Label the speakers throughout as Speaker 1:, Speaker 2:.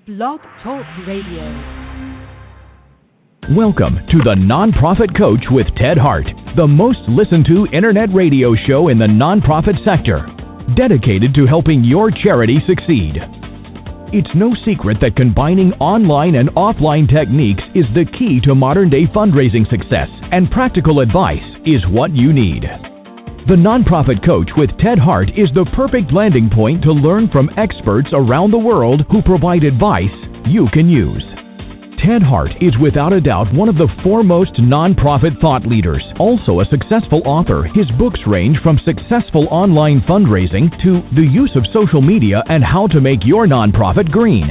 Speaker 1: Blog Talk Radio.
Speaker 2: Welcome to the Nonprofit Coach with Ted Hart, the most listened to internet radio show in the nonprofit sector, dedicated to helping your charity succeed. It's no secret that combining online and offline techniques is the key to modern-day fundraising success, and practical advice is what you need. The Nonprofit Coach with Ted Hart is the perfect landing point to learn from experts around the world who provide advice you can use. Ted Hart is without a doubt one of the foremost nonprofit thought leaders. Also a successful author, his books range from successful online fundraising to the use of social media and how to make your nonprofit green.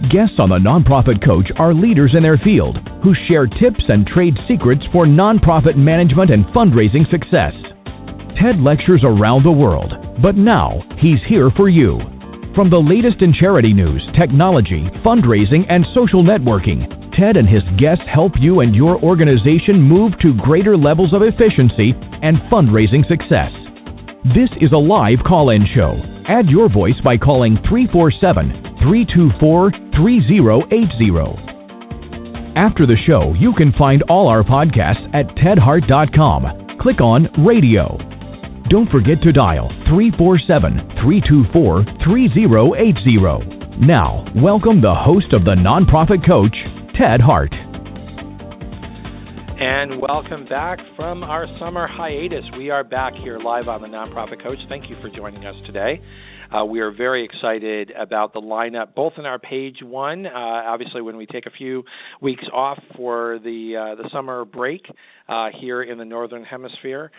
Speaker 2: Guests on the Nonprofit Coach are leaders in their field who share tips and trade secrets for nonprofit management and fundraising success. Ted lectures around the world, but now he's here for you. From the latest in charity news, technology, fundraising, and social networking, Ted and his guests help you and your organization move to greater levels of efficiency and fundraising success. This is a live call-in show. Add your voice by calling 347-324-3080. After the show, you can find all our podcasts at tedhart.com. Click on Radio. Don't forget to dial 347-324-3080. Now, welcome the host of the Nonprofit Coach, Ted Hart.
Speaker 3: And welcome back from our summer hiatus. We are back here live on the Nonprofit Coach. Thank you for joining us today. We are very excited about the lineup, both in our page one. Obviously, when we take a few weeks off for the summer break here in the Northern Hemisphere,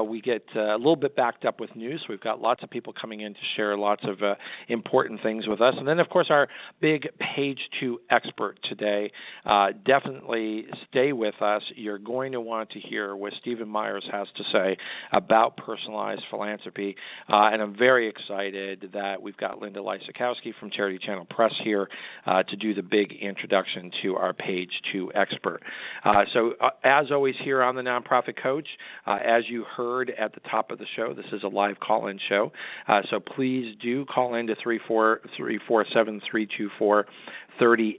Speaker 3: we get a little bit backed up with news. We've got lots of people coming in to share lots of important things with us. And then, of course, our big page two expert today. Definitely stay with us. You're going to want to hear what Stephen Meyers has to say about personalized philanthropy. And I'm very excited that we've got Linda Lysakowski from Charity Channel Press here to do the big introduction to our page two expert. So as always here on the Nonprofit Coach, as you heard at the top of the show, this is a live call-in show. So please do call in to 347-324-3080.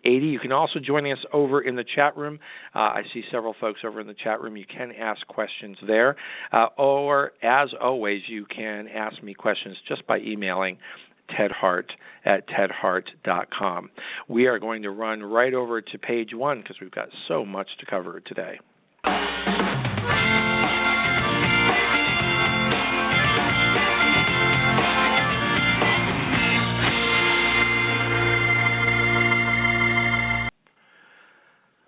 Speaker 3: You can also join us over in the chat room. I see several folks over in the chat room. You can ask questions there. Or, as always, you can ask me questions just by emailing tedhart@tedhart.com. We are going to run right over to page one because we've got so much to cover today.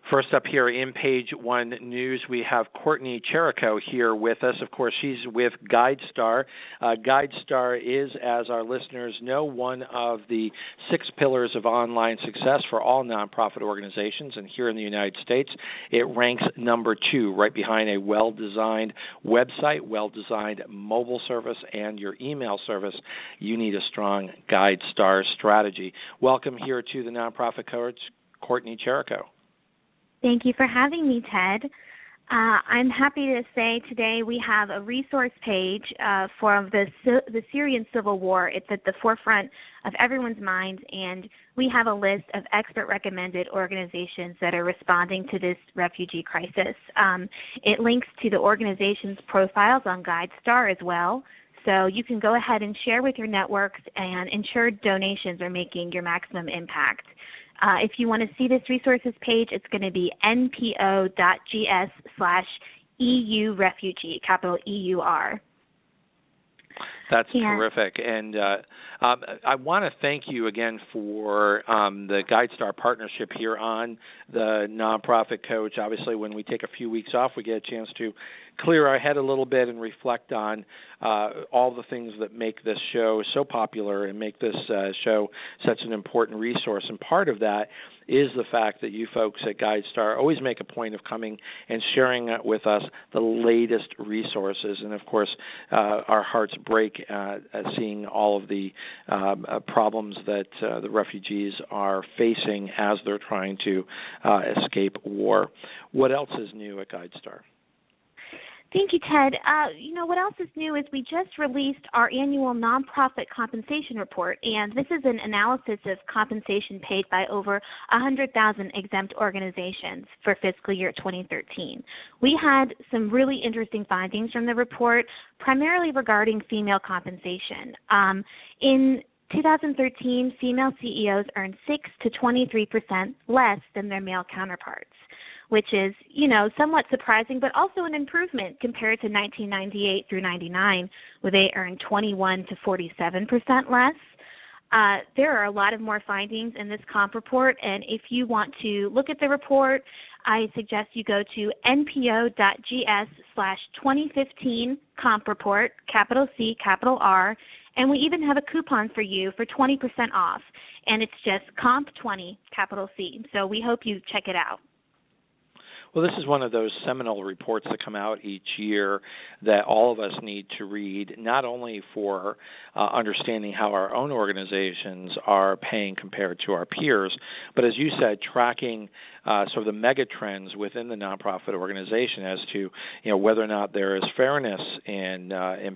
Speaker 3: First up here in page one news, we have Courtney Cherico here with us. Of course, she's with GuideStar. GuideStar is, as our listeners know, one of the 6 pillars of online success for all nonprofit organizations. And here in the United States, it ranks number 2, right behind a well-designed website, well-designed mobile service, and your email service. You need a strong GuideStar strategy. Welcome here to the Nonprofit Coach, Courtney Cherico.
Speaker 4: Thank you for having me, Ted. I'm happy to say today we have a resource page for the Syrian civil war. It's at the forefront of everyone's minds, and we have a list of expert-recommended organizations that are responding to this refugee crisis. It links to the organization's profiles on GuideStar as well, so you can go ahead and share with your networks and ensure donations are making your maximum impact. If you want to see this resources page, it's going to be npo.gs/EU refugee, capital EUR.
Speaker 3: That's terrific. And I want to thank you again for the GuideStar partnership here on the Nonprofit Coach. Obviously, when we take a few weeks off, we get a chance to clear our head a little bit and reflect on all the things that make this show so popular and make this show such an important resource. And part of that is the fact that you folks at GuideStar always make a point of coming and sharing with us the latest resources. And, of course, our hearts break at seeing all of the problems that the refugees are facing as they're trying to escape war. What else is new at GuideStar?
Speaker 4: Thank you, Ted. What else is new is we just released our annual nonprofit compensation report, and this is an analysis of compensation paid by over 100,000 exempt organizations for fiscal year 2013. We had some really interesting findings from the report, primarily regarding female compensation. In 2013, female CEOs earned 6 to 23% less than their male counterparts, which is, somewhat surprising, but also an improvement compared to 1998 through 99, where they earned 21 to 47% less. There are a lot of more findings in this comp report, and if you want to look at the report, I suggest you go to npo.gs/2015 comp report, capital C, capital R, and we even have a coupon for you for 20% off, and it's just comp20, capital C. So we hope you check it out.
Speaker 3: Well, this is one of those seminal reports that come out each year that all of us need to read, not only for understanding how our own organizations are paying compared to our peers, but as you said, tracking sort of the mega trends within the nonprofit organization as to whether or not there is fairness in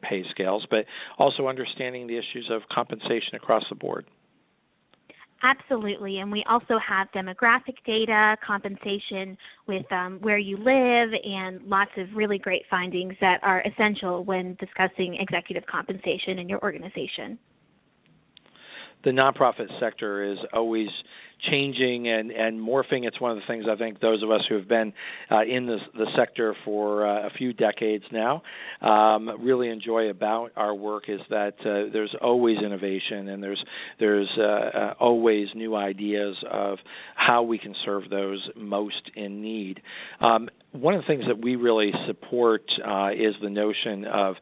Speaker 3: pay scales, but also understanding the issues of compensation across the board.
Speaker 4: Absolutely, and we also have demographic data, compensation with where you live, and lots of really great findings that are essential when discussing executive compensation in your organization.
Speaker 3: The nonprofit sector is always changing and morphing. It's one of the things I think those of us who have been in the sector for a few decades now really enjoy about our work is that there's always innovation and there's always new ideas of how we can serve those most in need. One of the things that we really support is the notion of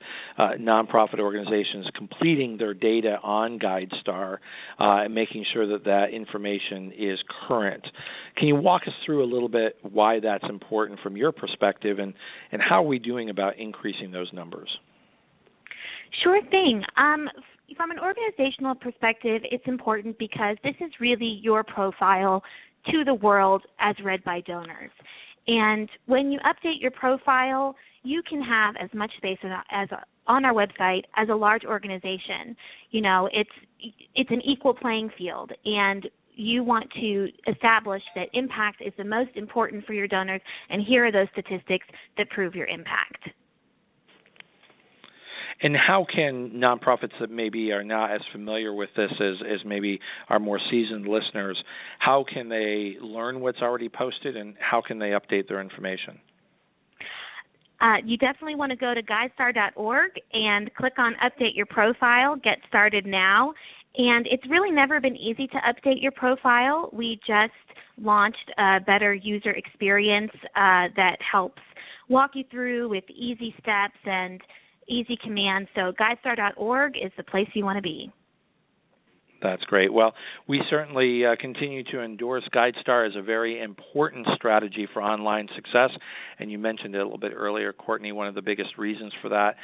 Speaker 3: nonprofit organizations completing their data on GuideStar and making sure that information is current. Can you walk us through a little bit why that's important from your perspective and how are we doing about increasing those numbers?
Speaker 4: Sure thing. From an organizational perspective, it's important because this is really your profile to the world as read by donors. And when you update your profile, you can have as much space as on our website as a large organization. It's an equal playing field, and you want to establish that impact is the most important for your donors, and here are those statistics that prove your impact.
Speaker 3: And how can nonprofits that maybe are not as familiar with this as maybe our more seasoned listeners, how can they learn what's already posted and how can they update their information?
Speaker 4: You definitely want to go to guidestar.org and click on Update Your Profile, Get Started Now. And it's really never been easy to update your profile. We just launched a better user experience that helps walk you through with easy steps and easy commands. So guidestar.org is the place you want to be.
Speaker 3: That's great. Well, we certainly continue to endorse GuideStar as a very important strategy for online success. And you mentioned it a little bit earlier, Courtney, one of the biggest reasons for that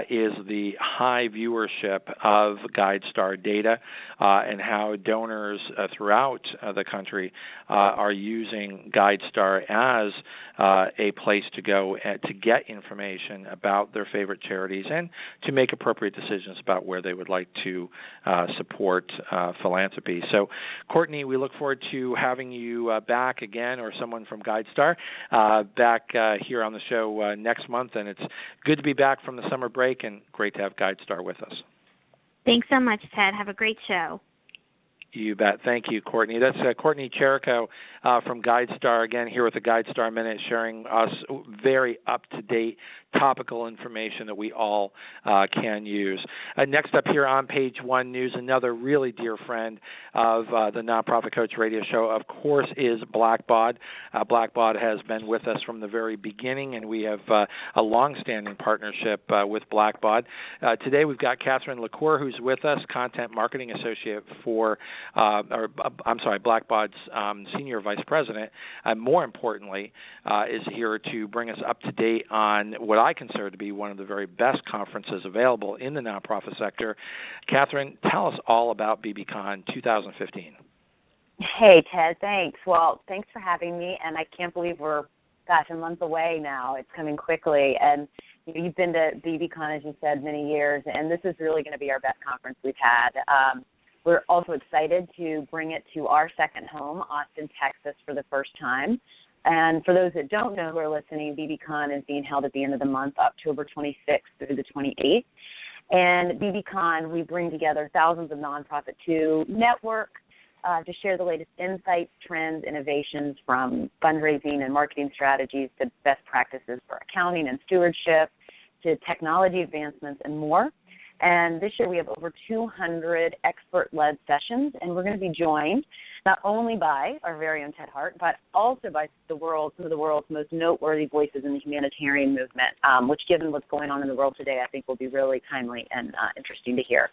Speaker 3: is the high viewership of GuideStar data and how donors throughout the country are using GuideStar as a place to go to get information about their favorite charities and to make appropriate decisions about where they would like to support philanthropy. So, Courtney, we look forward to having you back again, or someone from GuideStar back here on the show next month. And it's good to be back from the summer break and great to have GuideStar with us.
Speaker 4: Thanks so much, Ted. Have a great show.
Speaker 3: You bet. Thank you, Courtney. That's Courtney Cherico from GuideStar, again, here with the GuideStar Minute, sharing us very up-to-date topical information that we all can use. Next up here on Page One News, another really dear friend of the Nonprofit Coach Radio Show, of course, is Blackbaud. Blackbaud has been with us from the very beginning, and we have a long-standing partnership with Blackbaud. Today we've got Catherine LaCour, who's with us, Content Marketing Associate for Blackbaud's Senior Vice President, and more importantly, is here to bring us up to date on what I consider to be one of the very best conferences available in the nonprofit sector. Catherine, tell us all about bbcon 2015.
Speaker 1: Hey, Ted, thanks. Well, thanks for having me, and I can't believe we're, a month away now. It's coming quickly, and you've been to BBCon, as you said, many years, and this is really going to be our best conference we've had. We're also excited to bring it to our second home, Austin, Texas, for the first time. And for those that don't know who are listening, BBCon is being held at the end of the month, October 26th through the 28th. And BBCon, we bring together thousands of nonprofits to network, to share the latest insights, trends, innovations from fundraising and marketing strategies to best practices for accounting and stewardship to technology advancements and more. And this year we have over 200 expert-led sessions, and we're going to be joined not only by our very own Ted Hart, but also by some of the world's most noteworthy voices in the humanitarian movement, which, given what's going on in the world today, I think will be really timely and interesting to hear.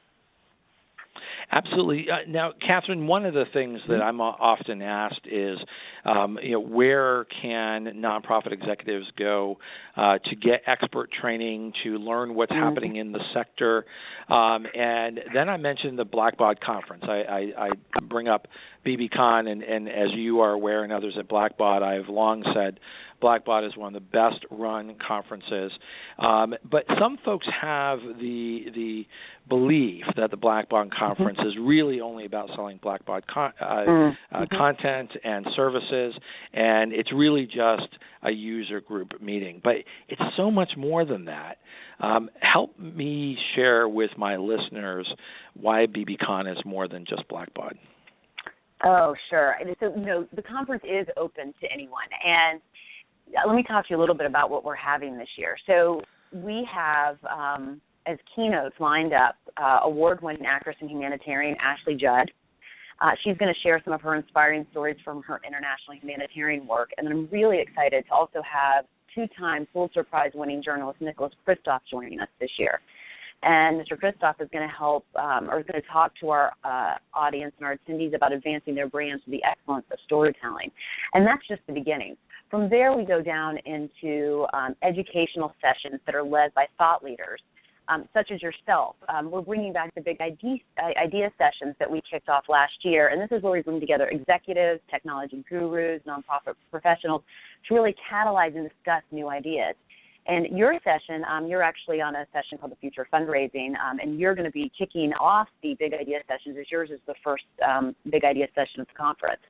Speaker 3: Absolutely. Now, Catherine, one of the things that I'm often asked is, where can nonprofit executives go to get expert training, to learn what's happening in the sector? And then I mentioned the Blackbaud Conference. I bring up BBCon, and as you are aware and others at Blackbaud, I've long said Blackbaud is one of the best-run conferences. But some folks have the belief that the Blackbaud Conference is really only about selling Blackbaud content and services, and it's really just a user group meeting. But it's so much more than that. Help me share with my listeners why BBCon is more than just Blackbaud.
Speaker 1: Oh, sure. So, the conference is open to anyone, and let me talk to you a little bit about what we're having this year. So we have, as keynotes lined up, award-winning actress and humanitarian Ashley Judd. She's going to share some of her inspiring stories from her international humanitarian work. And then I'm really excited to also have two-time Pulitzer Prize-winning journalist Nicholas Kristof joining us this year. And Mr. Kristof is going to help, or is going to talk to our audience and our attendees about advancing their brands to the excellence of storytelling. And that's just the beginning. From there, we go down into educational sessions that are led by thought leaders, such as yourself. We're bringing back the big idea sessions that we kicked off last year, and this is where we bring together executives, technology gurus, nonprofit professionals to really catalyze and discuss new ideas. And your session, you're actually on a session called The Future of Fundraising, and you're going to be kicking off the big idea sessions, as yours is the first big idea session of the conference.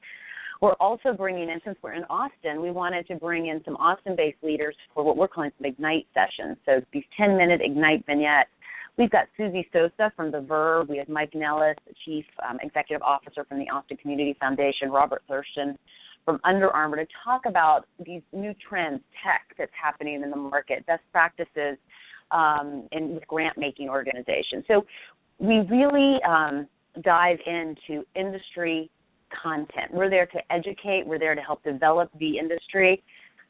Speaker 1: We're also bringing in, since we're in Austin, we wanted to bring in some Austin-based leaders for what we're calling some Ignite sessions. So these 10-minute Ignite vignettes. We've got Susie Sosa from The Verb. We have Mike Nellis, the Chief Executive Officer from the Austin Community Foundation, Robert Thurston from Under Armour, to talk about these new trends, tech that's happening in the market, best practices with grant-making organizations. So we really dive into industry content. We're there to educate. We're there to help develop the industry.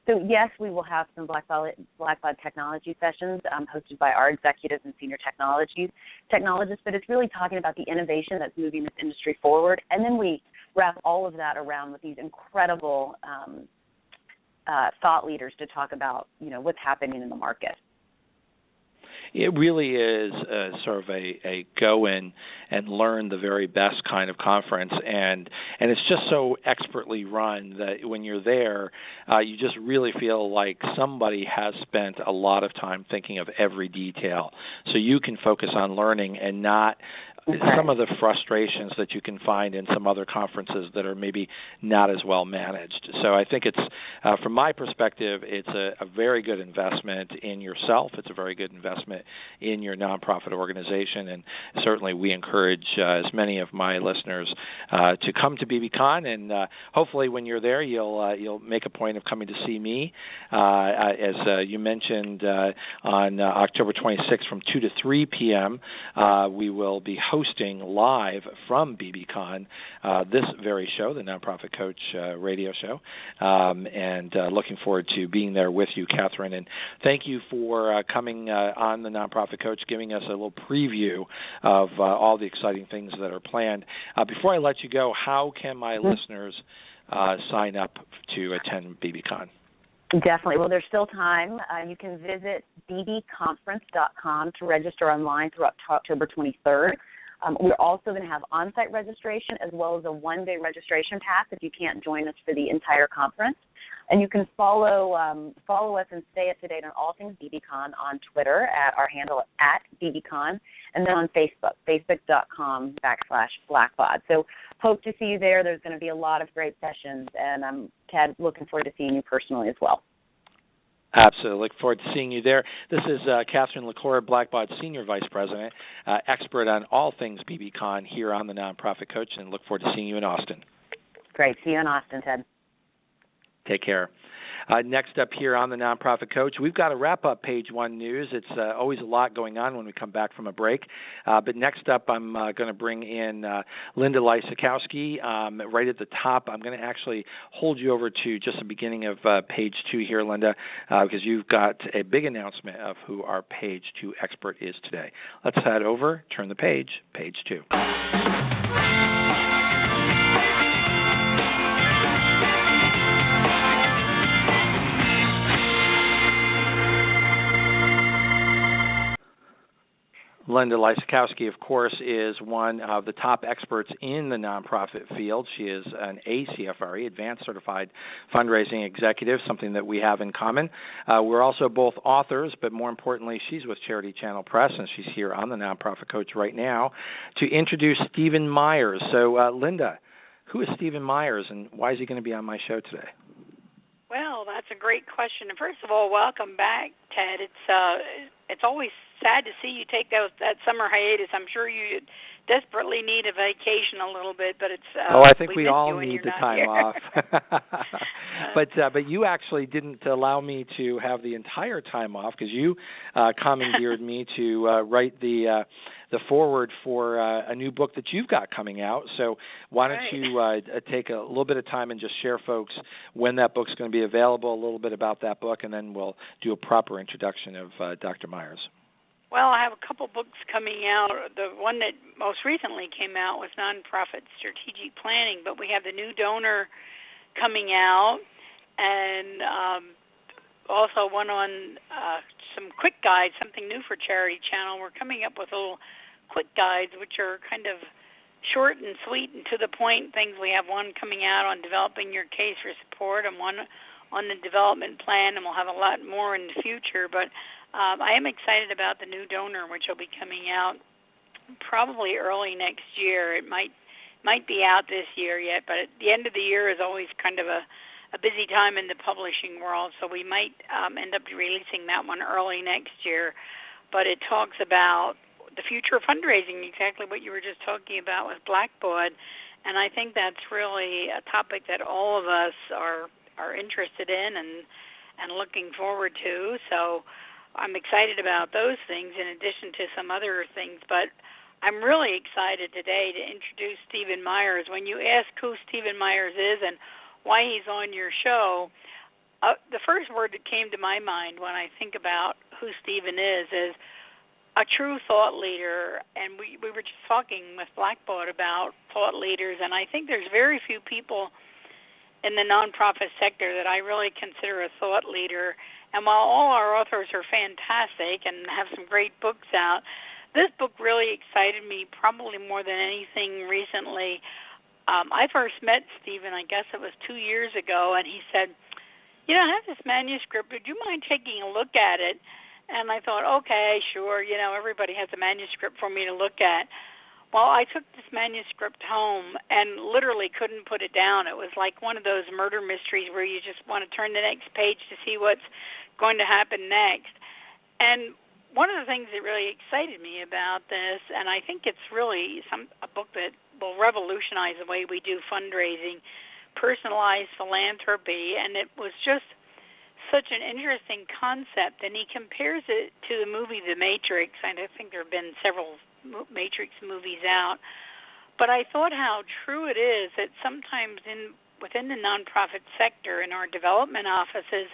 Speaker 1: So, yes, we will have some Blackbaud technology sessions hosted by our executives and senior technologists, but it's really talking about the innovation that's moving this industry forward. And then we wrap all of that around with these incredible thought leaders to talk about, what's happening in the market.
Speaker 3: It really is sort of a go in and learn the very best kind of conference, and it's just so expertly run that when you're there, you just really feel like somebody has spent a lot of time thinking of every detail, so you can focus on learning and not some of the frustrations that you can find in some other conferences that are maybe not as well managed. So I think it's, from my perspective, it's a very good investment in yourself. It's a very good investment in your nonprofit organization, and certainly we encourage as many of my listeners to come to BBCon, and hopefully when you're there, you'll make a point of coming to see me. As you mentioned, on October 26th from 2 to 3 p.m., we will be hosting live from BBCon this very show, the Nonprofit Coach radio show, and looking forward to being there with you, Catherine. And thank you for coming on the Nonprofit Coach, giving us a little preview of all the exciting things that are planned. Before I let you go, how can my listeners sign up to attend BBCon?
Speaker 1: Definitely. Well, there's still time. You can visit bbconference.com to register online through October 23rd. We're also going to have on-site registration as well as a one-day registration pass if you can't join us for the entire conference. And you can follow us and stay up to date on all things BBCon on Twitter at our handle at BBCon, and then on Facebook, facebook.com/Blackbaud. So hope to see you there. There's going to be a lot of great sessions, and I'm, Ted, looking forward to seeing you personally as well.
Speaker 3: Absolutely. Look forward to seeing you there. This is Catherine LaCour, Blackbaud Senior Vice President, expert on all things BBCon here on the Nonprofit Coach, and look forward to seeing you in Austin.
Speaker 1: Great. See you in Austin, Ted.
Speaker 3: Take care. Next up here on the Nonprofit Coach, we've got to wrap up page one news. It's always a lot going on when we come back from a break. But next up, I'm going to bring in Linda Lysakowski. Right at the top, I'm going to actually hold you over to just the beginning of page two here, Linda, because you've got a big announcement of who our page two expert is today. Let's head over, turn the page, page two. Linda Lysakowski, of course, is one of the top experts in the nonprofit field. She is an ACFRE, Advanced Certified Fundraising Executive, something that we have in common. We're also both authors, but more importantly, she's with Charity Channel Press, and she's here on the Nonprofit Coach right now to introduce Stephen Meyers. So, Linda, who is Stephen Meyers, and why is he going to be on my show today?
Speaker 5: Well, that's a great question. And first of all, welcome back, Ted. It's always sad to see you take that summer hiatus. I'm sure you desperately need a vacation a little bit, but it's
Speaker 3: I think we all need the time
Speaker 5: here.
Speaker 3: off. But you actually didn't allow me to have the entire time off because you commandeered me to write the foreword for a new book that you've got coming out. So why don't you take a little bit of time and just share folks when that book's going to be available, a little bit about that book, and then we'll do a proper introduction of Dr. Meyers.
Speaker 5: Well, I have a couple books coming out. The one that most recently came out was Nonprofit Strategic Planning, but we have the new donor coming out, and also one on some quick guides, something new for Charity Channel. We're coming up with little quick guides, which are kind of short and sweet and to the point things. We have one coming out on developing your case for support and one on the development plan, and we'll have a lot more in the future. But I am excited about the new donor, which will be coming out probably early next year. It might be out this year yet, but at the end of the year is always kind of a busy time in the publishing world, so we might end up releasing that one early next year. But it talks about the future of fundraising, exactly what you were just talking about with Blackbaud, and I think that's really a topic that all of us are interested in and looking forward to. So I'm excited about those things in addition to some other things, but I'm really excited today to introduce Stephen Meyers. When you ask who Stephen Meyers is and why he's on your show, the first word that came to my mind when I think about who Stephen is a true thought leader. And we were just talking with Blackbaud about thought leaders, and I think there's very few people in the nonprofit sector that I really consider a thought leader. And while all our authors are fantastic and have some great books out, this book really excited me probably more than anything recently. I first met Stephen, I guess it was 2 years ago, and he said, I have this manuscript. Would you mind taking a look at it? And I thought, okay, sure. Everybody has a manuscript for me to look at. Well, I took this manuscript home and literally couldn't put it down. It was like one of those murder mysteries where you just want to turn the next page to see what's going to happen next. And one of the things that really excited me about this, and I think it's really a book that will revolutionize the way we do fundraising, personalized philanthropy, and it was just such an interesting concept. And he compares it to the movie The Matrix, and I think there have been several Matrix movies out, but I thought how true it is that sometimes within the nonprofit sector in our development offices,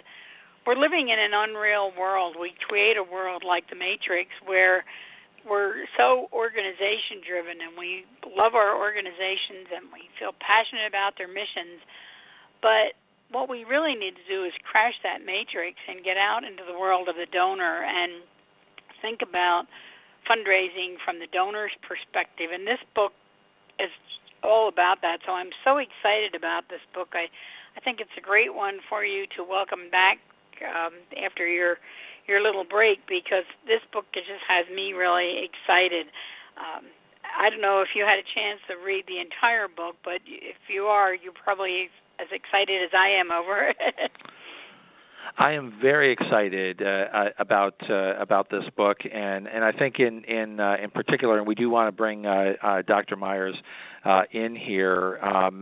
Speaker 5: we're living in an unreal world. We create a world like the Matrix where we're so organization driven and we love our organizations and we feel passionate about their missions, but what we really need to do is crash that matrix and get out into the world of the donor and think about fundraising from the donor's perspective. And this book is all about that. So I'm so excited about this book. I think it's a great one for you to welcome back after your little break, because this book just has me really excited. I don't know if you had a chance to read the entire book, but if you are, you're probably as excited as I am over it.
Speaker 3: I am very excited about this book, and I think in particular, and we do want to bring Dr. Meyers in here. I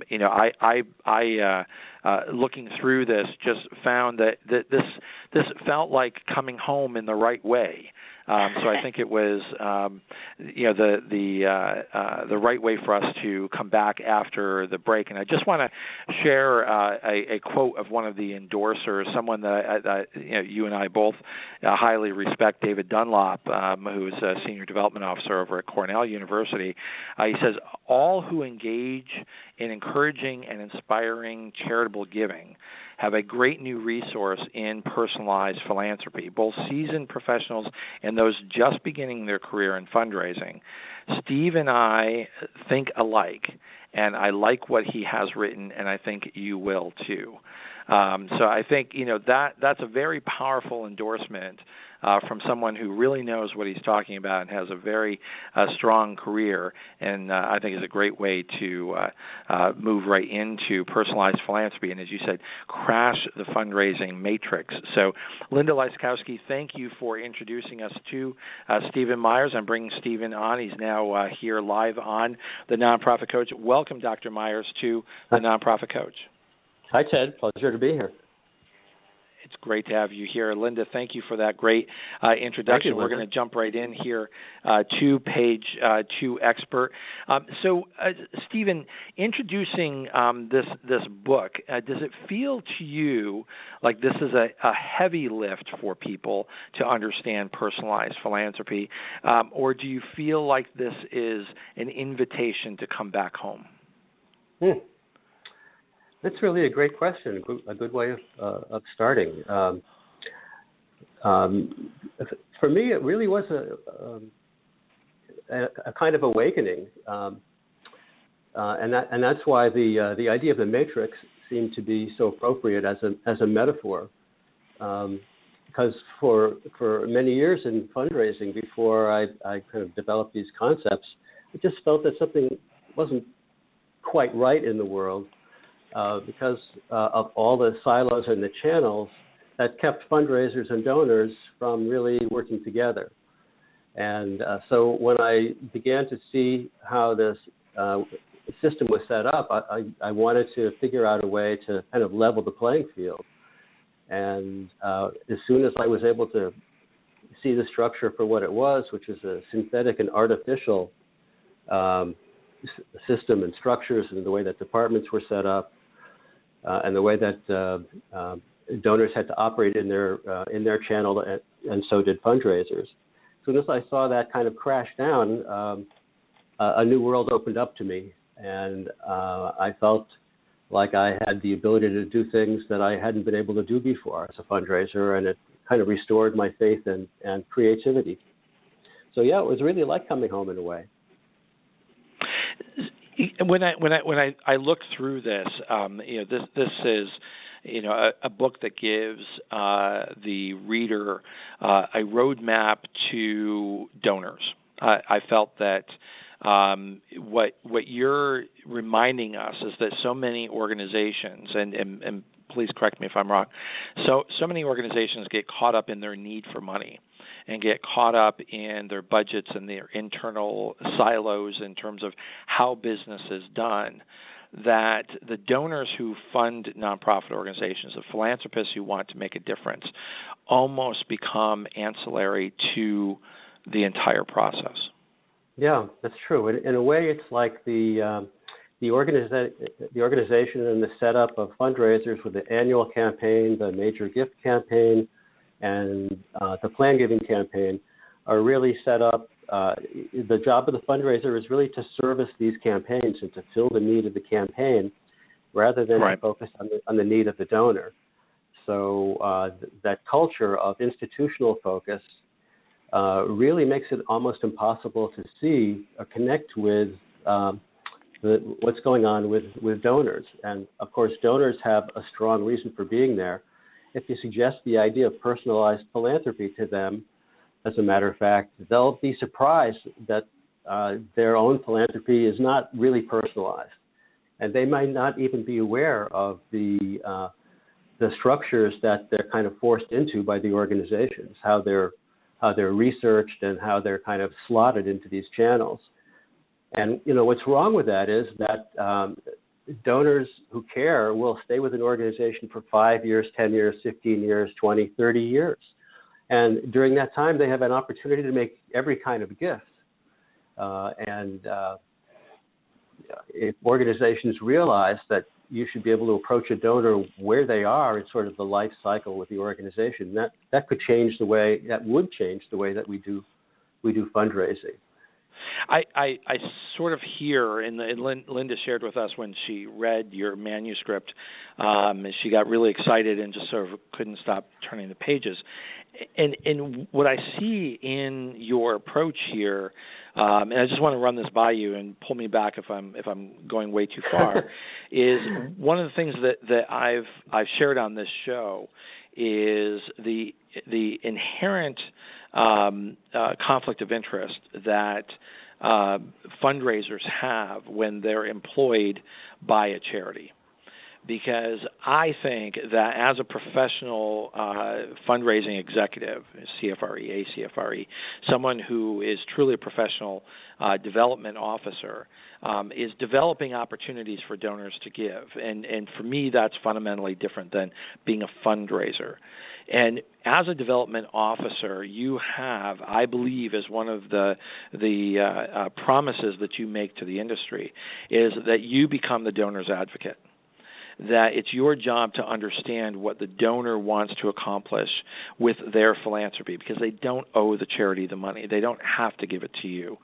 Speaker 3: looking through this, just found that this felt like coming home in the right way. So I think it was, the right way for us to come back after the break. And I just want to share a quote of one of the endorsers, someone that you and I both highly respect, David Dunlop, who is a senior development officer over at Cornell University. He says, "All who engage in encouraging and inspiring charitable giving have a great new resource in personalized philanthropy, both seasoned professionals and those just beginning their career in fundraising. Steve and I think alike, and I like what he has written, and I think you will too." So I think that's a very powerful endorsement from someone who really knows what he's talking about and has a very strong career, and I think is a great way to move right into personalized philanthropy and, as you said, crash the fundraising matrix. So, Linda Lyskowski, thank you for introducing us to Stephen Meyers. I'm bringing Stephen on. He's now here live on The Nonprofit Coach. Welcome, Dr. Meyers, to The Nonprofit Coach.
Speaker 6: Hi, Ted. Pleasure to be here.
Speaker 3: It's great to have you here. Linda, thank you for that great introduction. We're going to jump right in here to page 2 expert. So, Stephen, introducing this book, does it feel to you like this is a heavy lift for people to understand personalized philanthropy, or do you feel like this is an invitation to come back home?
Speaker 6: That's really a great question, a good way of starting. For me, it really was a kind of awakening, and that's why the idea of the matrix seemed to be so appropriate as a metaphor. Because for many years in fundraising, before I kind of developed these concepts, I just felt that something wasn't quite right in the world. Because of all the silos and the channels that kept fundraisers and donors from really working together. And so when I began to see how this system was set up, I wanted to figure out a way to kind of level the playing field. And as soon as I was able to see the structure for what it was, which is a synthetic and artificial system and structures, and the way that departments were set up, and the way that donors had to operate in their channel, and so did fundraisers. As soon as I saw that kind of crash down, a new world opened up to me, and I felt like I had the ability to do things that I hadn't been able to do before as a fundraiser, and it kind of restored my faith and creativity. So yeah, it was really like coming home in a way.
Speaker 3: When I look through this, this is a book that gives the reader a roadmap to donors. I felt that what you're reminding us is that so many organizations, and please correct me if I'm wrong, so many organizations get caught up in their need for money and get caught up in their budgets and their internal silos in terms of how business is done, that the donors who fund nonprofit organizations, the philanthropists who want to make a difference, almost become ancillary to the entire process.
Speaker 6: Yeah, that's true. In a way, it's like the organization and the setup of fundraisers with the annual campaign, the major gift campaign, and the plan giving campaign are really set up. The job of the fundraiser is really to service these campaigns and to fill the need of the campaign rather than to focus on the need of the donor. So that culture of institutional focus really makes it almost impossible to see or connect with what's going on with donors. And of course, donors have a strong reason for being there. If you suggest the idea of personalized philanthropy to them, as a matter of fact, they'll be surprised that their own philanthropy is not really personalized. And they might not even be aware of the structures that they're kind of forced into by the organizations, how they're researched and how they're kind of slotted into these channels. And what's wrong with that is that donors who care will stay with an organization for 5 years, 10 years, 15 years, 20, 30 years. And during that time, they have an opportunity to make every kind of gift. If organizations realize that you should be able to approach a donor where they are in sort of the life cycle with the organization, that would change the way that we do fundraising.
Speaker 3: I sort of hear, and Linda shared with us when she read your manuscript, she got really excited and just sort of couldn't stop turning the pages. And what I see in your approach here, and I just want to run this by you and pull me back if I'm going way too far, is one of the things that I've shared on this show is the inherent conflict of interest that fundraisers have when they're employed by a charity. Because I think that as a professional fundraising executive, CFRE, ACFRE, someone who is truly a professional development officer, is developing opportunities for donors to give. And for me, that's fundamentally different than being a fundraiser. And as a development officer, you have, I believe, as one of the promises that you make to the industry, is that you become the donor's advocate. That it's your job to understand what the donor wants to accomplish with their philanthropy, because they don't owe the charity the money. They don't have to give it to you.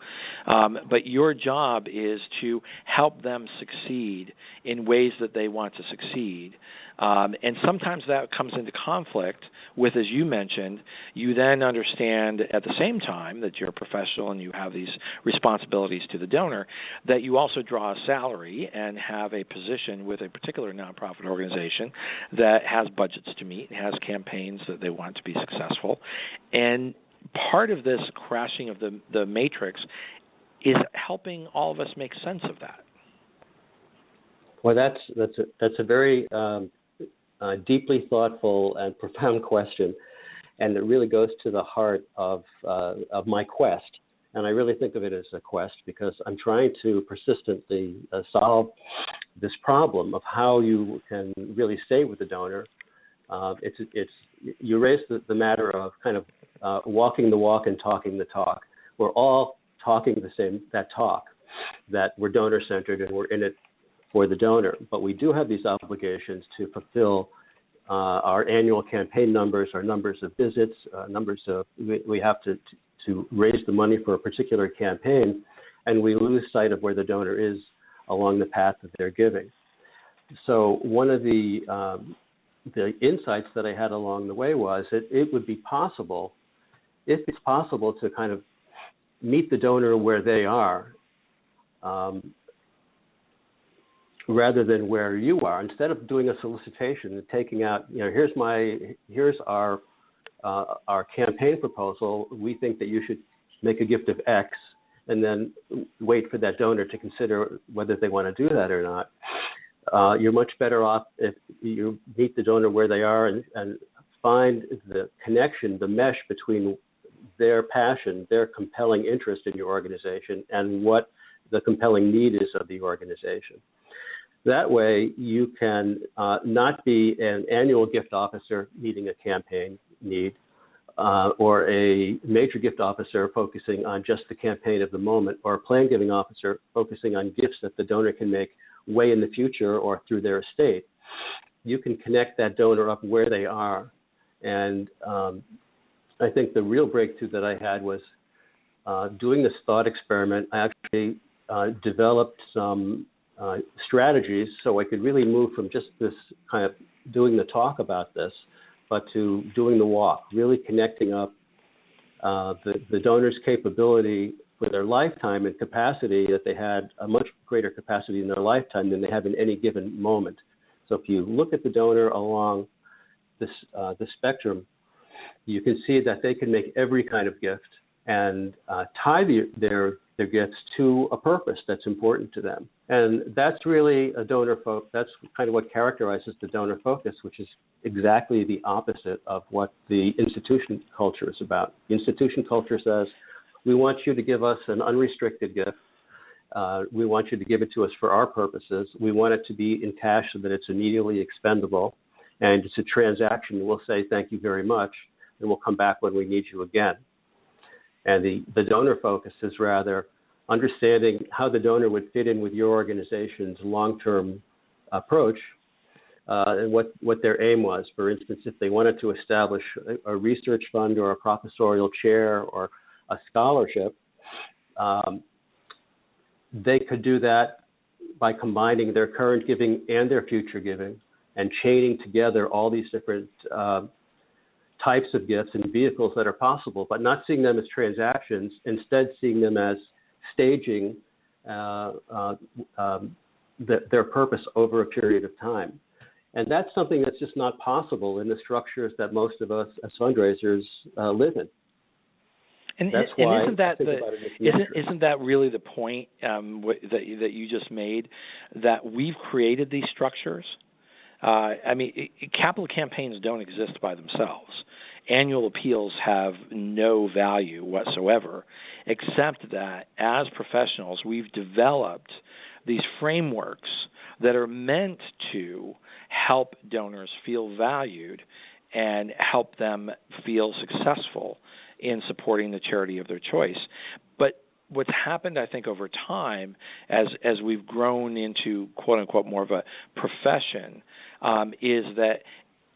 Speaker 3: But your job is to help them succeed in ways that they want to succeed. And sometimes that comes into conflict with, as you mentioned, you then understand at the same time that you're a professional and you have these responsibilities to the donor, that you also draw a salary and have a position with a particular nonprofit organization that has budgets to meet and has campaigns that they want to be successful. And part of this crashing of the matrix is helping all of us make sense of that.
Speaker 6: Well, that's a very deeply thoughtful and profound question, and it really goes to the heart of my quest. And I really think of it as a quest because I'm trying to persistently solve this problem of how you can really stay with the donor. You raise the matter of kind of walking the walk and talking the talk. We're all talking that talk, that we're donor-centered and we're in it for the donor. But we do have these obligations to fulfill our annual campaign numbers, our numbers of visits, we have to raise the money for a particular campaign, and we lose sight of where the donor is along the path that they're giving. So one of the insights that I had along the way was that it would be possible, if it's possible, to kind of meet the donor where they are, rather than where you are. Instead of doing a solicitation and taking out, here's our campaign proposal. We think that you should make a gift of X, and then wait for that donor to consider whether they want to do that or not. You're much better off if you meet the donor where they are and find the connection, the mesh between their passion, their compelling interest in your organization, and what the compelling need is of the organization. That way, you can not be an annual gift officer meeting a campaign need, or a major gift officer focusing on just the campaign of the moment, or a plan giving officer focusing on gifts that the donor can make way in the future or through their estate. You can connect that donor up where they are. And I think the real breakthrough that I had was doing this thought experiment. I actually developed some strategies so I could really move from just this kind of doing the talk about this, but to doing the walk, really connecting up the donor's capability for their lifetime and capacity, that they had a much greater capacity in their lifetime than they have in any given moment. So if you look at the donor along this the spectrum, you can see that they can make every kind of gift and tie their gifts to a purpose that's important to them. And that's really a donor focus. That's kind of what characterizes the donor focus, which is exactly the opposite of what the institution culture is about. The institution culture says, we want you to give us an unrestricted gift. We want you to give it to us for our purposes. We want it to be in cash so that it's immediately expendable. And it's a transaction. We'll say thank you very much, and we'll come back when we need you again. And the donor focus is rather understanding how the donor would fit in with your organization's long-term approach and what their aim was. For instance, if they wanted to establish a research fund or a professorial chair or a scholarship, they could do that by combining their current giving and their future giving and chaining together all these different types of gifts and vehicles that are possible, but not seeing them as transactions, instead seeing them as staging their purpose over a period of time. And that's something that's just not possible in the structures that most of us as fundraisers live in.
Speaker 3: And
Speaker 6: that's why
Speaker 3: isn't that really the point that you just made, that we've created these structures? Capital campaigns don't exist by themselves. Annual appeals have no value whatsoever, except that as professionals, we've developed these frameworks that are meant to help donors feel valued and help them feel successful in supporting the charity of their choice. But what's happened, I think, over time, as we've grown into, quote unquote, more of a profession, is that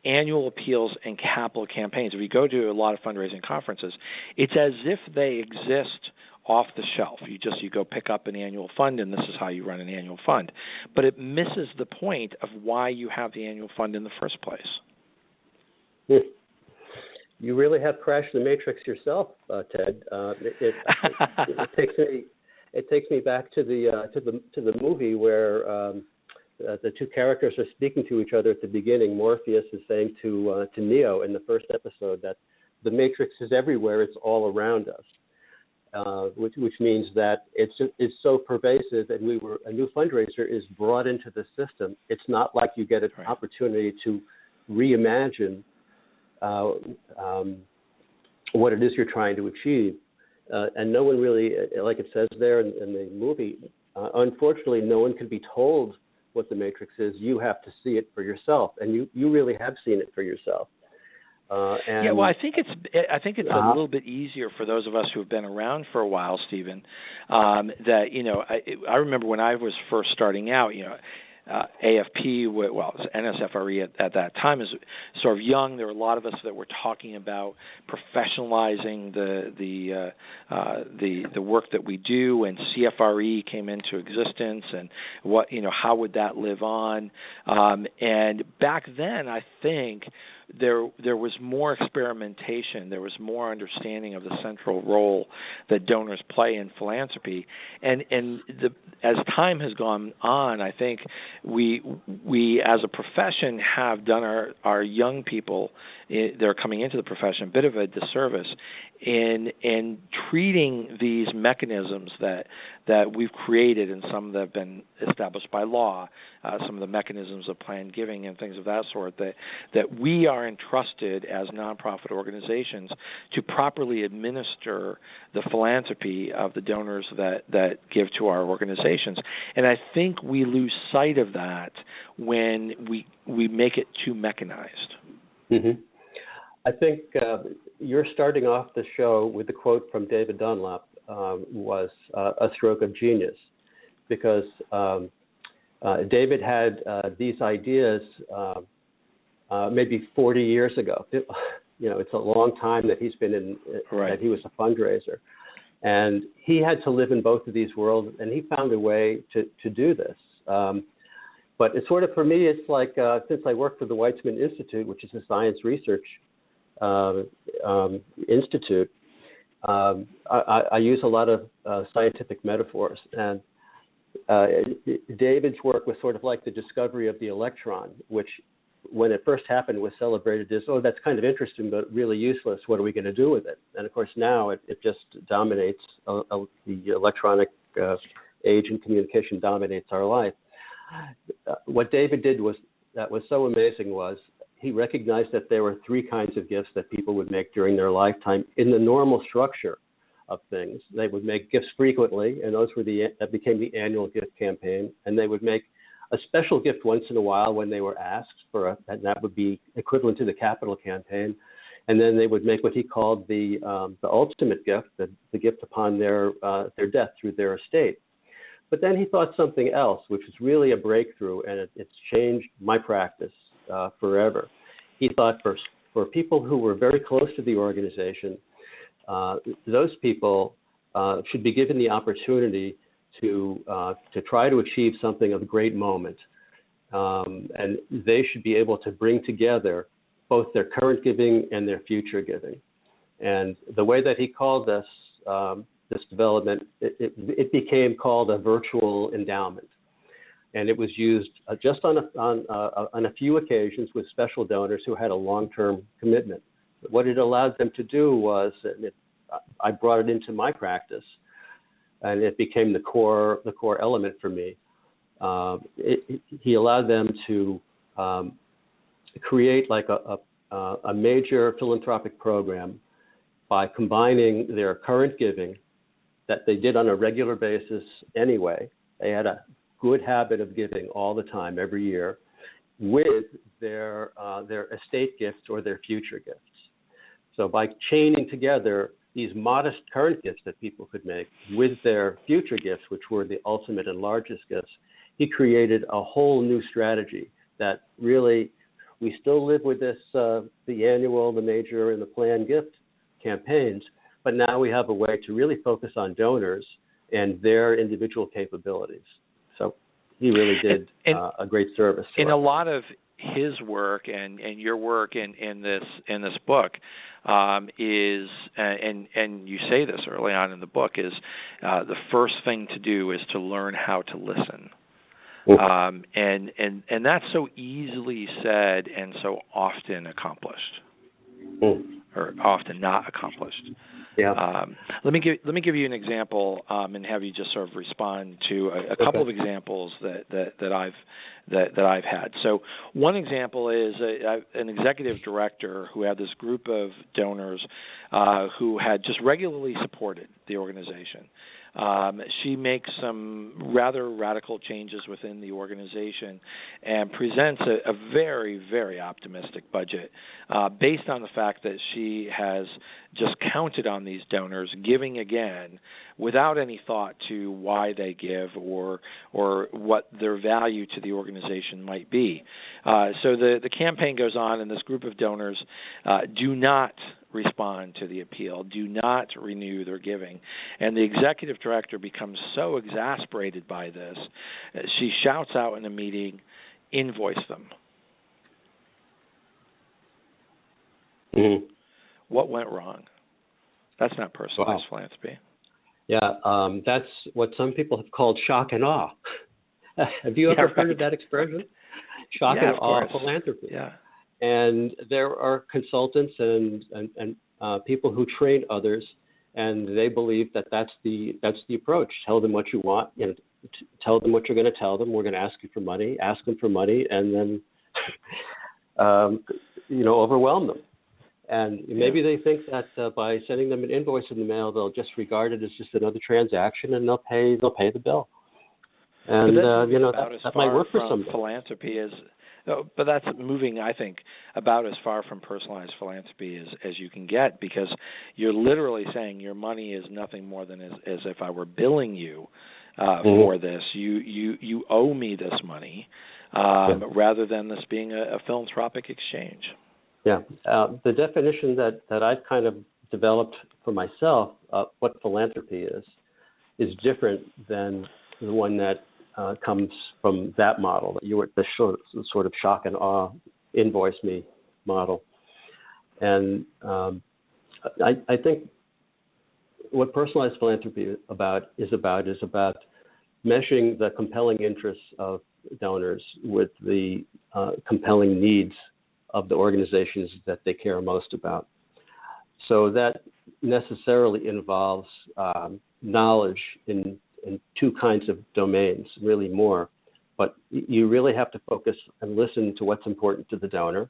Speaker 3: annual appeals and capital campaigns, if you go to a lot of fundraising conferences, it's as if they exist off the shelf. You go pick up an annual fund, and this is how you run an annual fund. But it misses the point of why you have the annual fund in the first place.
Speaker 6: You really have crashed the matrix yourself, Ted. It takes me back to the movie where the two characters are speaking to each other at the beginning. Morpheus is saying to Neo in the first episode that the matrix is everywhere; it's all around us, which means that it's so pervasive. And a new fundraiser is brought into the system. It's not like you get an opportunity to reimagine what it is you're trying to achieve. And no one really, like it says there in the movie, unfortunately, no one can be told what the matrix is. You have to see it for yourself, and you really have seen it for yourself.
Speaker 3: I think it's a little bit easier for those of us who have been around for a while, Stephen. I remember when I was first starting out, AFP, NSFRE at that time is sort of young. There were a lot of us that were talking about professionalizing the work that we do, and CFRE came into existence, and how would that live on? And back then, I think there was more experimentation. There was more understanding of the central role that donors play in philanthropy. And as time has gone on, I think we as a profession have done our young people that are coming into the profession a bit of a disservice in treating these mechanisms that we've created, and some that have been established by law, some of the mechanisms of planned giving and things of that sort, that we are entrusted as nonprofit organizations to properly administer the philanthropy of the donors that give to our organizations. And I think we lose sight of that when we make it too mechanized.
Speaker 6: Mm-hmm. I think you're starting off the show with the quote from David Dunlap, was a stroke of genius, because David had these ideas maybe 40 years ago. It's a long time that he's been in, that he was a fundraiser. And he had to live in both of these worlds, and he found a way to do this. But it's sort of, for me, it's like since I work for the Weizmann Institute, which is a science research institute, I use a lot of scientific metaphors, and David's work was sort of like the discovery of the electron, which when it first happened was celebrated as, oh, that's kind of interesting, but really useless. What are we going to do with it? And of course now it just dominates, the electronic age and communication dominates our life. What David did that was so amazing was he recognized that there were three kinds of gifts that people would make during their lifetime in the normal structure of things. They would make gifts frequently, and those were that became the annual gift campaign, and they would make a special gift once in a while when they were asked for and that would be equivalent to the capital campaign. And then they would make what he called the ultimate gift, the gift upon their death through their estate. But then he thought something else, which was really a breakthrough, and it's changed my practice forever. He thought for people who were very close to the organization, those people should be given the opportunity to try to achieve something of great moment. And they should be able to bring together both their current giving and their future giving. And the way that he called this development, it became called a virtual endowment. And it was used just on a few occasions with special donors who had a long-term commitment. But what it allowed them to do was, I brought it into my practice, and it became the core element for me. He allowed them to create like a major philanthropic program by combining their current giving that they did on a regular basis anyway. They had a good habit of giving all the time, every year, with their estate gifts or their future gifts. So by chaining together these modest current gifts that people could make with their future gifts, which were the ultimate and largest gifts, he created a whole new strategy that really, we still live with this, the annual, the major, and the planned gift campaigns, but now we have a way to really focus on donors and their individual capabilities. So he really did a great service.
Speaker 3: In a lot of his work and your work in this book is, and you say this early on in the book, is the first thing to do is to learn how to listen. And that's so easily said and so often accomplished, or often not accomplished.
Speaker 6: Yeah.
Speaker 3: Let me give you an example, and have you just sort of respond to a couple of examples that I've had. So one example is an executive director who had this group of donors who had just regularly supported the organization. She makes some rather radical changes within the organization and presents a very, very optimistic budget based on the fact that she has just counted on these donors giving again without any thought to why they give or what their value to the organization might be. So the campaign goes on, and this group of donors do not respond to the appeal, do not renew their giving. And the executive director becomes so exasperated by this, she shouts out in a meeting, "Invoice them."
Speaker 6: Mm-hmm.
Speaker 3: What went wrong? That's not personalized philanthropy.
Speaker 6: Yeah, that's what some people have called shock and awe. Have you ever heard of that expression? Shock and awe philanthropy.
Speaker 3: Yeah.
Speaker 6: And there are consultants and people who train others, and they believe that's the approach. Tell them what you want, tell them what you're going to tell them. We're going to ask you for money. Ask them for money, and then overwhelm them. And maybe they think that by sending them an invoice in the mail, they'll just regard it as just another transaction, and they'll pay the bill. And that might work for some
Speaker 3: philanthropy is. But that's moving, I think, about as far from personalized philanthropy as you can get, because you're literally saying your money is nothing more than as if I were billing you for this. You owe me this money, rather than this being a philanthropic exchange.
Speaker 6: Yeah. The definition that I've kind of developed for myself, what philanthropy is different than the one that comes from that model, that you were the sort of shock and awe, invoice me model. And I think what personalized philanthropy is about measuring the compelling interests of donors with the compelling needs of the organizations that they care most about. So that necessarily involves knowledge in two kinds of domains, really more. But you really have to focus and listen to what's important to the donor.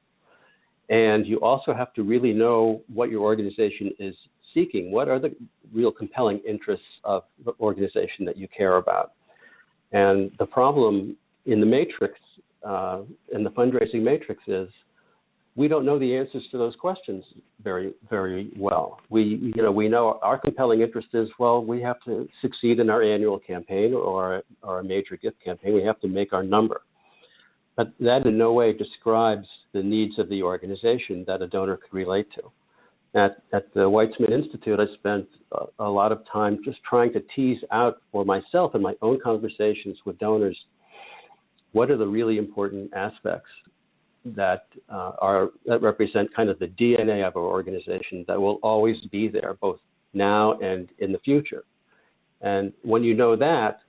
Speaker 6: And you also have to really know what your organization is seeking. What are the real compelling interests of the organization that you care about? And the problem in the matrix, in the fundraising matrix, is we don't know the answers to those questions very, very well. We know our compelling interest is, well, we have to succeed in our annual campaign or a major gift campaign. We have to make our number. But that in no way describes the needs of the organization that a donor could relate to. At the Weitzman Institute, I spent a lot of time just trying to tease out for myself in my own conversations with donors, what are the really important aspects that represent kind of the DNA of our organization that will always be there, both now and in the future. And when you know that,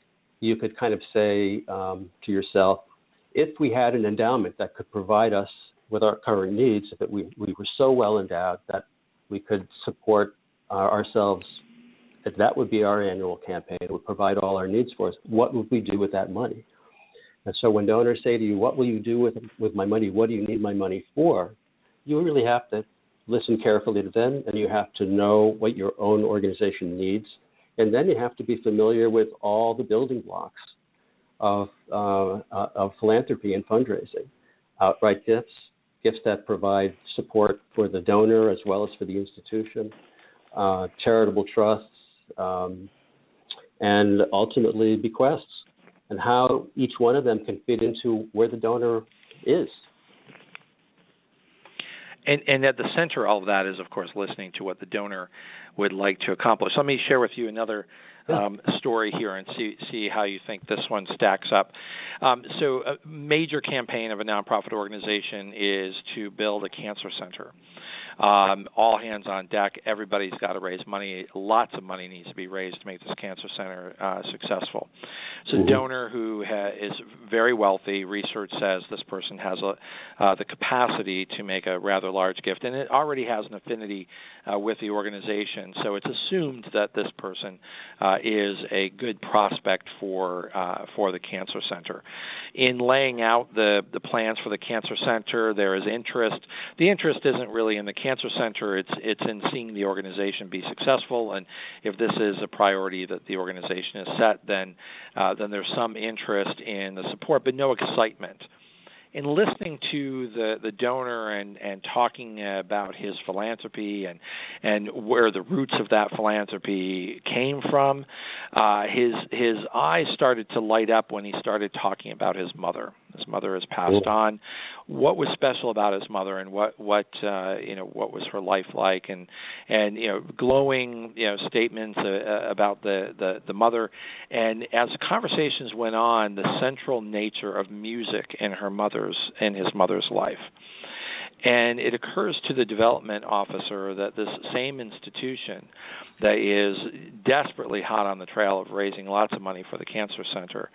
Speaker 6: you could kind of say to yourself, if we had an endowment that could provide us with our current needs, if we were so well endowed that we could support ourselves, if that would be our annual campaign, it would provide all our needs for us, what would we do with that money? And so when donors say to you, what will you do with my money? What do you need my money for? You really have to listen carefully to them, and you have to know what your own organization needs. And then you have to be familiar with all the building blocks of philanthropy and fundraising. Outright gifts that provide support for the donor as well as for the institution, charitable trusts, and ultimately bequests, and how each one of them can fit into where the donor is.
Speaker 3: And at the center of all of that is, of course, listening to what the donor would like to accomplish. Let me share with you another story here and see how you think this one stacks up. So a major campaign of a nonprofit organization is to build a cancer center. All hands on deck. Everybody's got to raise money. Lots of money needs to be raised to make this cancer center successful. So a donor who is very wealthy, research says this person has the capacity to make a rather large gift, and it already has an affinity with the organization. So it's assumed that this person is a good prospect for the cancer center. In laying out the plans for the cancer center, there is interest. The interest isn't really in the cancer center, it's in seeing the organization be successful, and if this is a priority that the organization has set, then there's some interest in the support, but no excitement. In listening to the donor and talking about his philanthropy and where the roots of that philanthropy came from, his eyes started to light up when he started talking about his mother. His mother has passed on. What was special about his mother, and what was her life like, and glowing statements about the mother. And as conversations went on, the central nature of music in his mother's life. And it occurs to the development officer that this same institution that is desperately hot on the trail of raising lots of money for the cancer center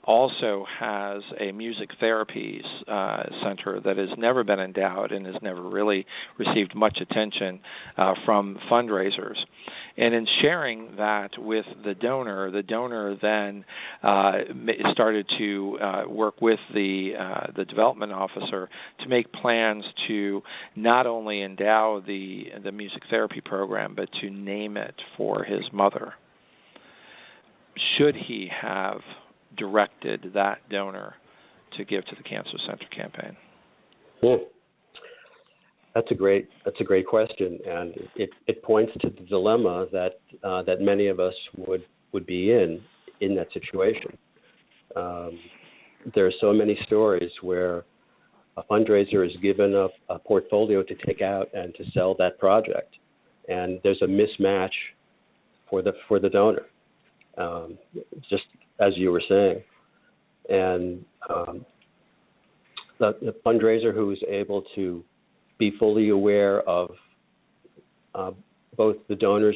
Speaker 3: also has a music therapies center that has never been endowed and has never really received much attention from fundraisers. And in sharing that with the donor then started to work with the development officer to make plans to not only endow the music therapy program, but to name it for his mother. Should he have directed that donor to give to the Cancer Center campaign?
Speaker 6: Yeah. That's a great question, and it points to the dilemma that many of us would be in that situation. There are so many stories where a fundraiser is given a portfolio to take out and to sell that project, and there's a mismatch for the donor, just as you were saying, and the fundraiser who is able to be fully aware of both the donor's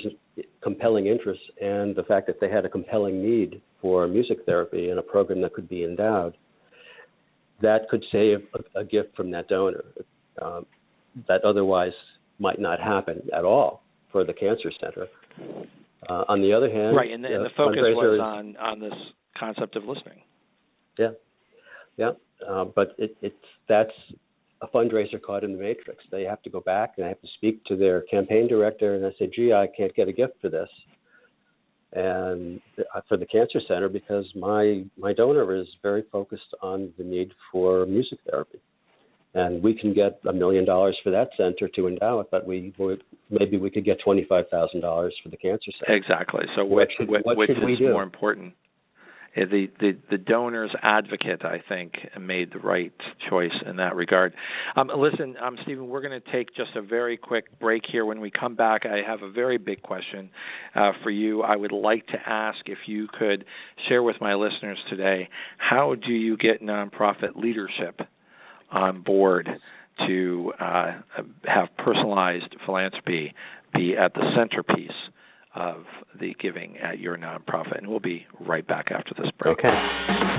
Speaker 6: compelling interests and the fact that they had a compelling need for music therapy and a program that could be endowed, that could save a gift from that donor that otherwise might not happen at all for the cancer center. On the other hand,
Speaker 3: right, and the focus was on this concept of listening.
Speaker 6: Yeah, but that's a fundraiser caught in the matrix. They have to go back and they have to speak to their campaign director, and they say, "Gee, I can't get a gift for this, and for the cancer center because my donor is very focused on the need for music therapy, and we can get $1 million for that center to endow it, but maybe we could get $25,000 for the cancer center."
Speaker 3: Exactly. So which is more important? The donor's advocate, I think, made the right choice in that regard. Listen, Stephen, we're going to take just a very quick break here. When we come back, I have a very big question for you. I would like to ask if you could share with my listeners today, how do you get nonprofit leadership on board to have personalized philanthropy be at the centerpiece of the giving at your nonprofit? And we'll be right back after this break.
Speaker 6: Okay.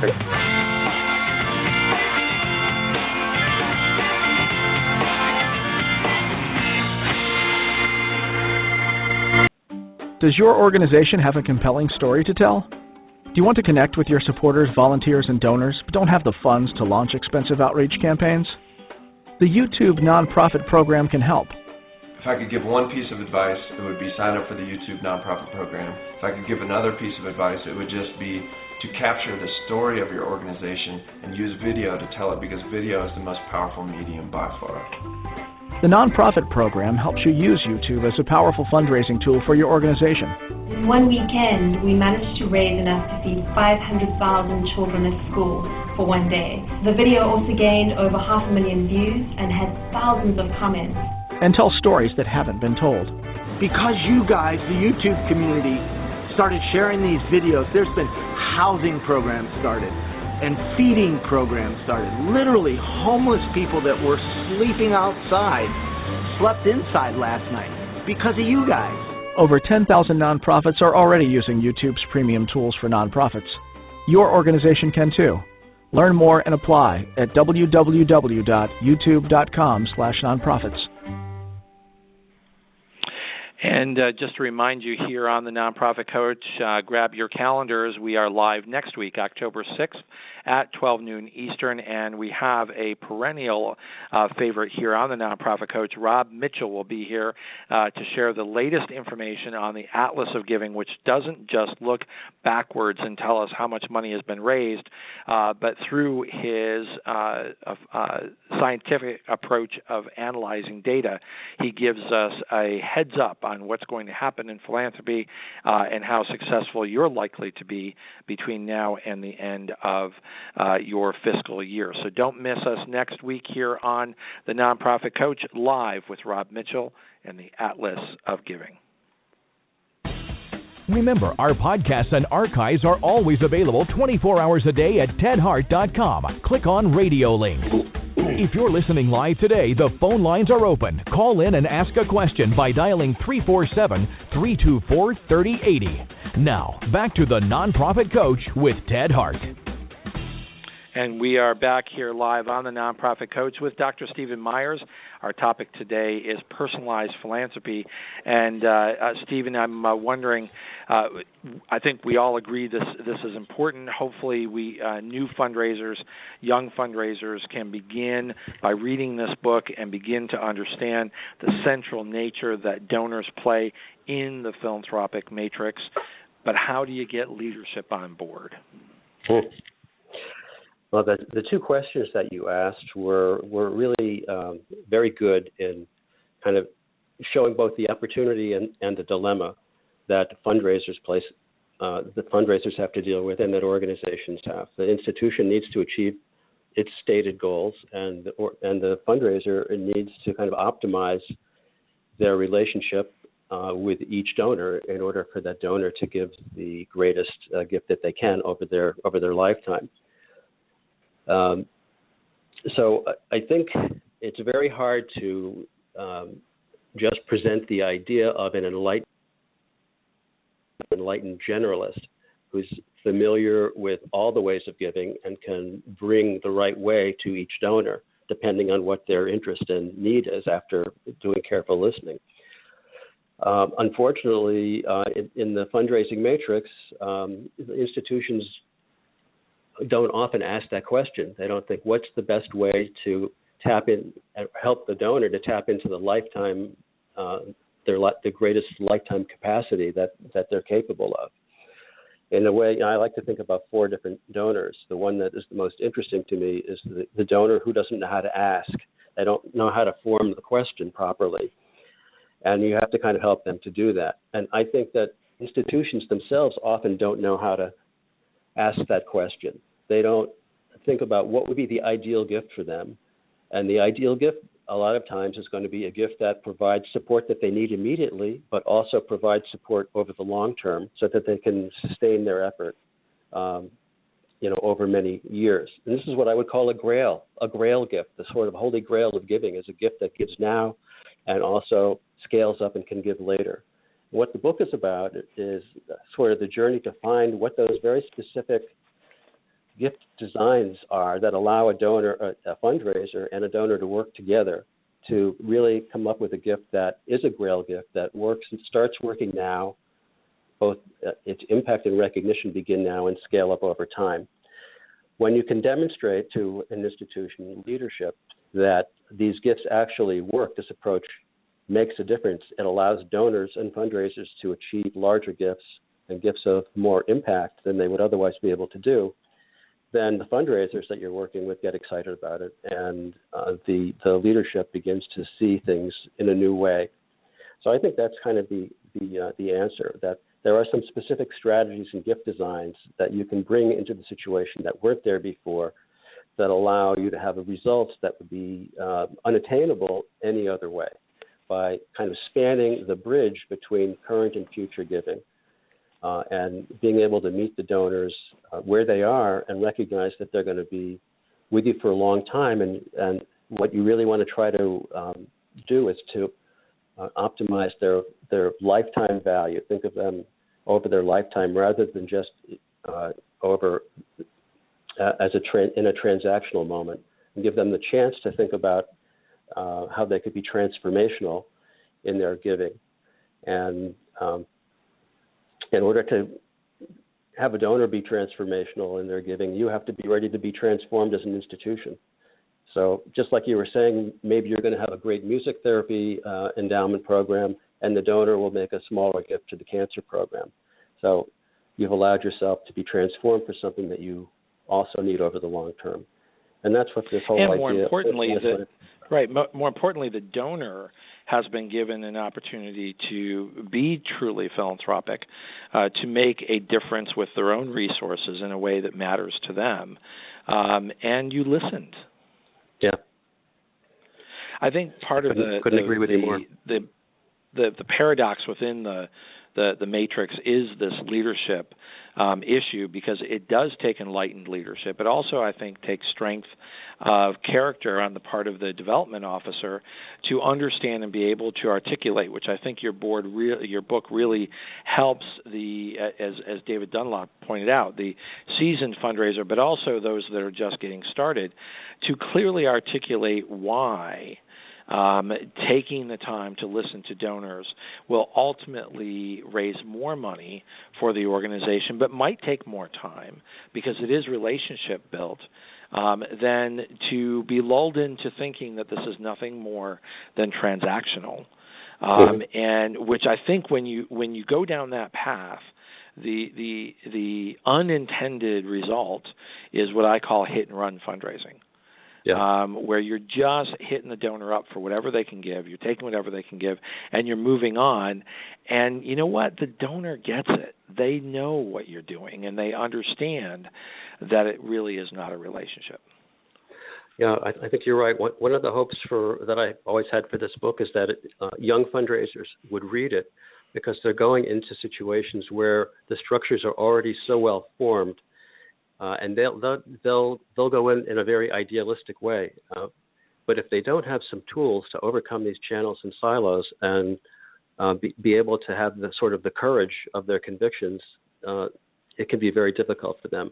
Speaker 6: Great.
Speaker 7: Does your organization have a compelling story to tell? Do you want to connect with your supporters, volunteers, and donors, but don't have the funds to launch expensive outreach campaigns? The YouTube Nonprofit Program can help.
Speaker 8: If I could give one piece of advice, it would be sign up for the YouTube Nonprofit Program. If I could give another piece of advice, it would just be to capture the story of your organization and use video to tell it, because video is the most powerful medium by far.
Speaker 7: The Nonprofit Program helps you use YouTube as a powerful fundraising tool for your organization.
Speaker 9: In one weekend, we managed to raise enough to feed 500,000 children at school for one day. The video also gained over 500,000 views and had thousands of comments.
Speaker 7: And tell stories that haven't been told.
Speaker 10: Because you guys, the YouTube community, started sharing these videos, there's been housing programs started and feeding programs started. Literally, homeless people that were sleeping outside slept inside last night because of you guys.
Speaker 7: Over 10,000 nonprofits are already using YouTube's premium tools for nonprofits. Your organization can too. Learn more and apply at www.youtube.com/nonprofits.
Speaker 3: And just to remind you here on the Nonprofit Coach, grab your calendars. We are live next week, October 6th at 12 noon Eastern, and we have a perennial favorite here on the Nonprofit Coach. Rob Mitchell will be here to share the latest information on the Atlas of Giving, which doesn't just look backwards and tell us how much money has been raised, but through his scientific approach of analyzing data, he gives us a heads up on what's going to happen in philanthropy and how successful you're likely to be between now and the end of your fiscal year. So don't miss us next week here on the Nonprofit Coach, live with Rob Mitchell and the Atlas of Giving.
Speaker 2: Remember, our podcasts and archives are always available 24 hours a day at tedhart.com. Click on Radio Link. If you're listening live today, the phone lines are open. Call in and ask a question by dialing 347-324-3080. Now, back to the Nonprofit Coach with Ted Hart.
Speaker 3: And we are back here live on the Nonprofit Coach with Dr. Stephen Meyers. Our topic today is personalized philanthropy. And Stephen, I'm wondering, I think we all agree this is important. Hopefully we new fundraisers, young fundraisers can begin by reading this book and begin to understand the central nature that donors play in the philanthropic matrix. But how do you get leadership on board?
Speaker 6: Well, the two questions that you asked were really very good in kind of showing both the opportunity and the dilemma that fundraisers have to deal with and that organizations have. The institution needs to achieve its stated goals, and the fundraiser needs to kind of optimize their relationship with each donor in order for that donor to give the greatest gift that they can over their lifetime. So I think it's very hard to just present the idea of an enlightened enlightened generalist who's familiar with all the ways of giving and can bring the right way to each donor, depending on what their interest and need is after doing careful listening. Unfortunately, in the fundraising matrix, institutions don't often ask that question. They don't think, what's the best way to tap in, help the donor to tap into the lifetime, the greatest lifetime capacity that they're capable of. In a way, I like to think about 4 different donors. The one that is the most interesting to me is the donor who doesn't know how to ask. They don't know how to form the question properly. And you have to kind of help them to do that. And I think that institutions themselves often don't know how to ask that question. They don't think about what would be the ideal gift for them. And the ideal gift, a lot of times, is going to be a gift that provides support that they need immediately, but also provides support over the long term so that they can sustain their effort, over many years. And this is what I would call a grail gift. The sort of holy grail of giving is a gift that gives now and also scales up and can give later. What the book is about is sort of the journey to find what those very specific gift designs are that allow a donor, a fundraiser, and a donor to work together to really come up with a gift that is a grail gift that works and starts working now. Both its impact and recognition begin now and scale up over time. When you can demonstrate to an institution leadership that these gifts actually work, this approach makes a difference. It allows donors and fundraisers to achieve larger gifts and gifts of more impact than they would otherwise be able to do. Then the fundraisers that you're working with get excited about it, and the leadership begins to see things in a new way. So I think that's kind of the answer, that there are some specific strategies and gift designs that you can bring into the situation that weren't there before that allow you to have results that would be unattainable any other way, by kind of spanning the bridge between current and future giving. And being able to meet the donors where they are and recognize that they're going to be with you for a long time. And what you really want to try to do is to optimize their lifetime value. Think of them over their lifetime rather than just over as in a transactional moment, and give them the chance to think about how they could be transformational in their giving. And in order to have a donor be transformational in their giving, you have to be ready to be transformed as an institution. So just like you were saying, maybe you're going to have a great music therapy endowment program, and the donor will make a smaller gift to the cancer program. So you've allowed yourself to be transformed for something that you also need over the long term. And that's what this whole idea...
Speaker 3: And more importantly, the donor has been given an opportunity to be truly philanthropic, to make a difference with their own resources in a way that matters to them. And you listened.
Speaker 6: Yeah.
Speaker 3: I think part of
Speaker 6: couldn't agree with you more.
Speaker 3: The paradox within the matrix is this leadership issue, because it does take enlightened leadership. It also, I think, takes strength of character on the part of the development officer to understand and be able to articulate, which I think your book really helps as David Dunlop pointed out, the seasoned fundraiser, but also those that are just getting started, to clearly articulate why taking the time to listen to donors will ultimately raise more money for the organization, but might take more time because it is relationship built, than to be lulled into thinking that this is nothing more than transactional. And which I think when you go down that path, the unintended result is what I call hit and run fundraising. Yeah. Where you're just hitting the donor up for whatever they can give, you're taking whatever they can give, and you're moving on. And you know what? The donor gets it. They know what you're doing, and they understand that it really is not a relationship.
Speaker 6: Yeah, I think you're right. One of the hopes that I always had for this book is that young fundraisers would read it, because they're going into situations where the structures are already so well formed. And they'll go in a very idealistic way. But if they don't have some tools to overcome these channels and silos and be able to have the sort of the courage of their convictions, it can be very difficult for them.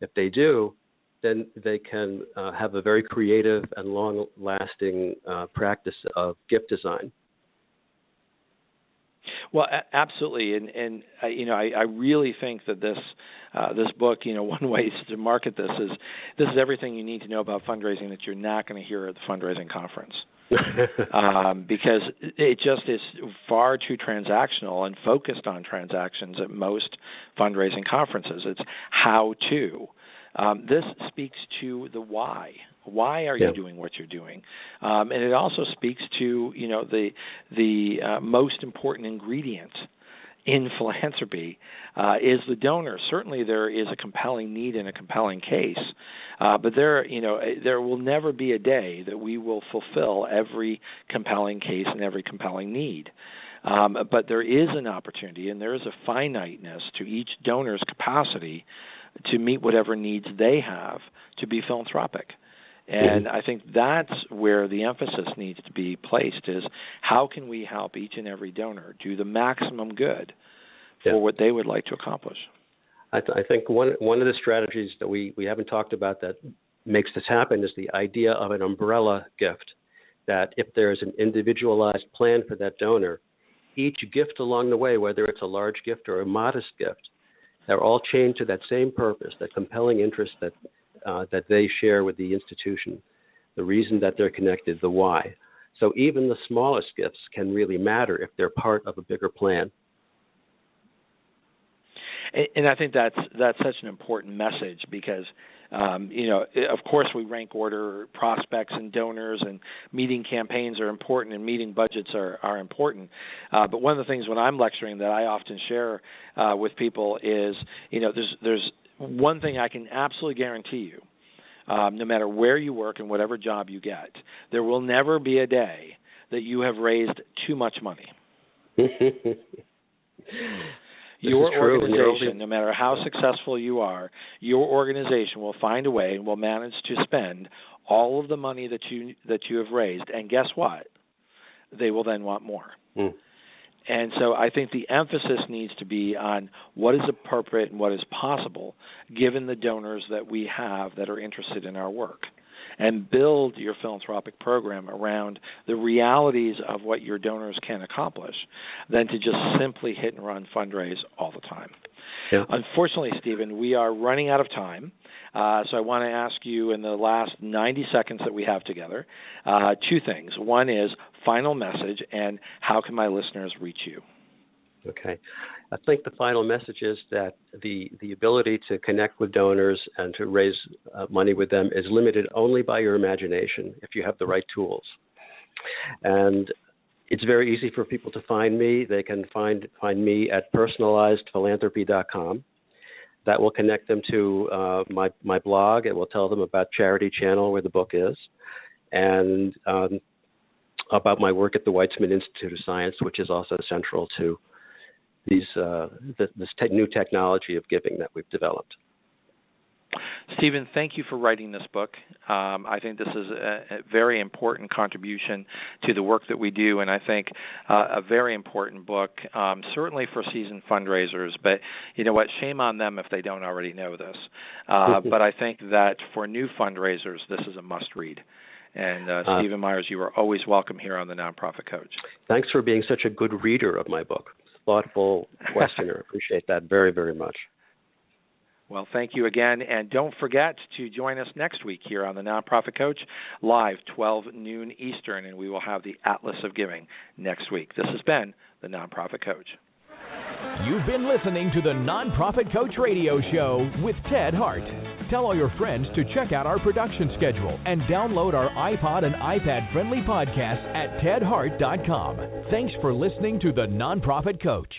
Speaker 6: If they do, then they can have a very creative and long-lasting practice of gift design.
Speaker 3: Well, absolutely, and I really think that this book, one way to market this is everything you need to know about fundraising that you're not going to hear at the fundraising conference. Because it just is far too transactional and focused on transactions at most fundraising conferences. It's how to. This speaks to the why. Why are you doing what you're doing? And it also speaks to the most important ingredient in philanthropy is the donor. Certainly, there is a compelling need and a compelling case, but there will never be a day that we will fulfill every compelling case and every compelling need. But there is an opportunity, and there is a finiteness to each donor's capacity to meet whatever needs they have to be philanthropic. And I think that's where the emphasis needs to be placed is how can we help each and every donor do the maximum good for what they would like to accomplish.
Speaker 6: I think one of the strategies that we haven't talked about that makes this happen is the idea of an umbrella gift, that if there's an individualized plan for that donor, each gift along the way, whether it's a large gift or a modest gift, they're all chained to that same purpose, that compelling interest that they share with the institution, the reason that they're connected, the why. So even the smallest gifts can really matter if they're part of a bigger plan.
Speaker 3: And I think that's such an important message because, of course we rank order prospects and donors, and meeting campaigns are important and meeting budgets are important. But one of the things when I'm lecturing that I often share with people is, there's one thing I can absolutely guarantee you, no matter where you work and whatever job you get, there will never be a day that you have raised too much money. Your organization, no matter how successful you are, your organization will find a way and will manage to spend all of the money that you have raised. And guess what? They will then want more. And so I think the emphasis needs to be on what is appropriate and what is possible, given the donors that we have that are interested in our work. And build your philanthropic program around the realities of what your donors can accomplish than to just simply hit and run fundraise all the time. Yeah. Unfortunately, Stephen, we are running out of time. So I want to ask you in the last 90 seconds that we have together, two things. One is final message, and how can my listeners reach you?
Speaker 6: Okay. I think the final message is that the ability to connect with donors and to raise money with them is limited only by your imagination if you have the right tools. And it's very easy for people to find me. They can find me at personalizedphilanthropy.com. That will connect them to my blog. It will tell them about Charity Channel, where the book is, and about my work at the Weizmann Institute of Science, which is also central to this new technology of giving that we've developed.
Speaker 3: Stephen, thank you for writing this book. I think this is a very important contribution to the work that we do, and I think a very important book, certainly for seasoned fundraisers. But you know what? Shame on them if they don't already know this. But I think that for new fundraisers, this is a must-read. And Stephen Meyers, you are always welcome here on the Nonprofit Coach.
Speaker 6: Thanks for being such a good reader of my book. Thoughtful questioner. Appreciate that very, very much.
Speaker 3: Well, thank you again. And don't forget to join us next week here on the Nonprofit Coach, live 12 noon Eastern, and we will have the Atlas of Giving next week. This has been the Nonprofit Coach.
Speaker 2: You've been listening to the Nonprofit Coach Radio Show with Ted Hart. Tell all your friends to check out our production schedule and download our iPod and iPad-friendly podcast at tedhart.com. Thanks for listening to the Nonprofit Coach.